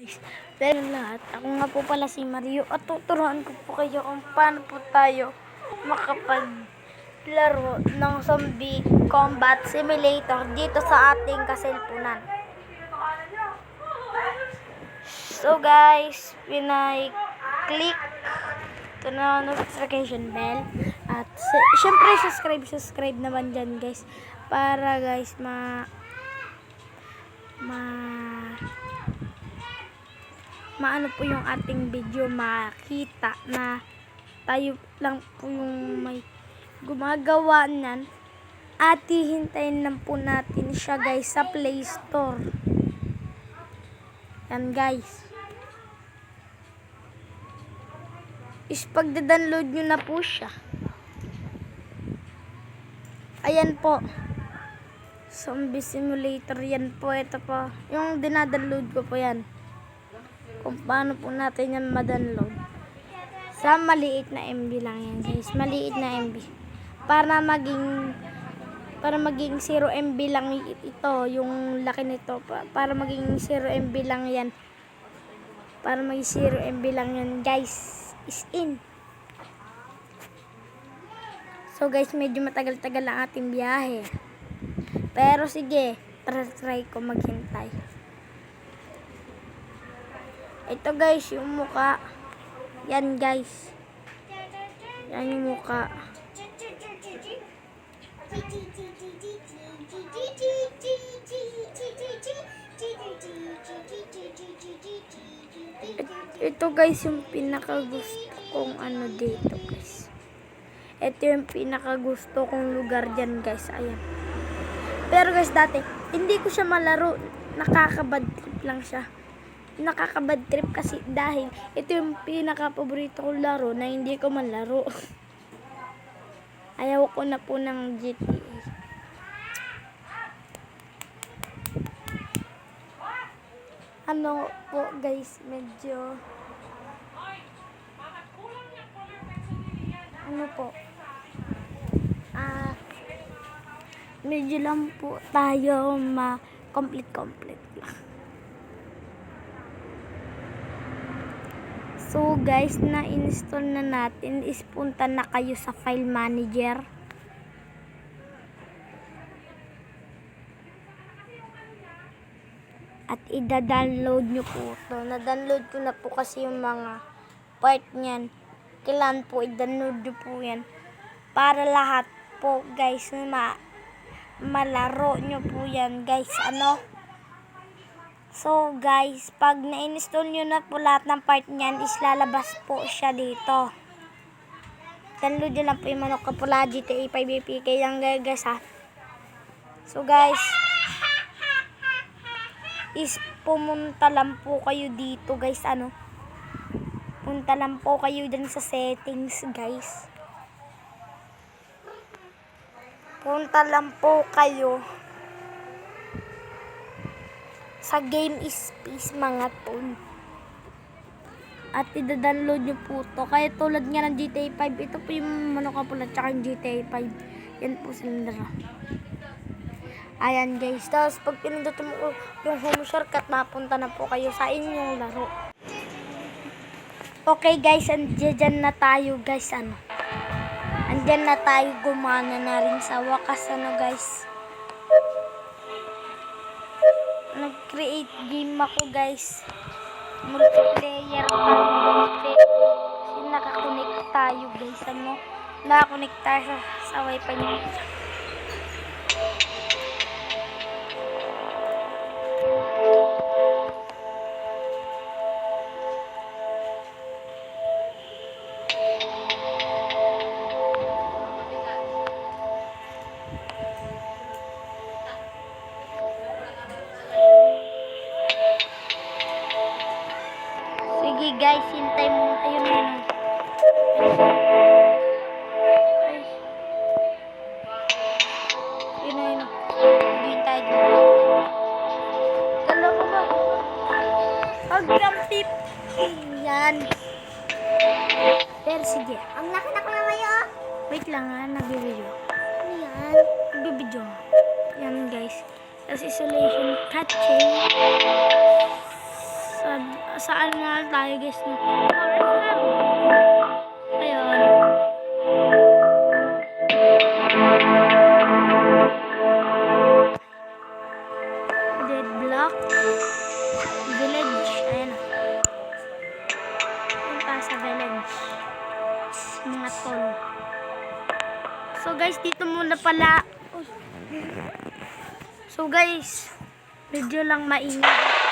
guys. Pero lahat, ako nga po pala si Mario at tuturuan ko po kayo kung paano po tayo makapaglaro ng Zombie Combat Simulator dito sa ating kaselpunan. So guys, pinay-click ito na notification bell at syempre subscribe naman dyan guys para guys maano po yung ating video, makita na tayo lang po yung may gumagawa nan at hihintayin lang po natin siya guys sa Play Store. Yan guys, is pagda-download nyo na po siya. Ayan po, Zombie Simulator, yan po, ito po yung dinadownload ko po yan, kung paano po natin yan ma-download. Sa maliit na MB lang yan guys, maliit na MB, para maging 0 MB lang ito, yung laki nito, para maging 0 MB lang yan, para maging 0 MB lang yan guys, is in. So guys, medyo matagal-tagal ang ating biyahe, pero sige, try ko maghintay. Ito guys, yung muka. Yan guys. Yan yung muka. Ito guys, yung pinakagusto kong ano dito guys. Ito yung pinakagusto kong lugar dyan guys. Ayan. Pero guys, dati, hindi ko siya malaro. Nakakabad trip lang siya. Nakakabad trip kasi dahil ito yung pinaka-paborito kong laro na hindi ko man laro. Ayaw ko na po ng GTA. Ano po guys, medyo medyo lang po tayo complete lang. So guys, na-install na natin, is punta na kayo sa file manager. At i-download nyo po ito. Na-download ko na po kasi yung mga part niyan. Kailangan po i-download nyo po yan para lahat po guys malaro nyo po yan guys. So guys, pag na-install nyo na po lahat ng part niyan, is lalabas po siya dito. Download nyo lang po yung Manok Kapula GTA 5 APK lang guys ha. So guys, is pumunta lang po kayo dito guys, punta lang po kayo dyan sa settings guys. Punta lang po kayo sa game space mga tol. At i-download nyo po to. Kaya tulad nga ng GTA 5, ito po yung Manok Kapula tsaka yung GTA 5. Yan po sila. Ayan guys. Tapos pag pinundutin mo yung home shortcut, mapunta na po kayo sa inyong laro. Okay guys, andyan na tayo guys. Andyan na tayo, gumana na rin sa wakas guys. Nag-create game ako guys. Multiplayer guys. Kasi nakakonect tayo guys. Nakakonect tayo sa wifi niyo. Sige guys, hintay mo. Ayun na. Ayun. Hintay dito. Gala ko ba? Hanggang 50. Yan. Pero sige. Ang laki na ko na ngayon. Wait lang ha, nagbibideo. Ano yan? Nagbibideo. Yan guys. Tapos isolation catching. Saan na tayo guys? No? Ayun. Dead block. Village. Ayan na. Punta sa village. Mga tol. So guys, dito muna pala. So guys, medyo lang maingay.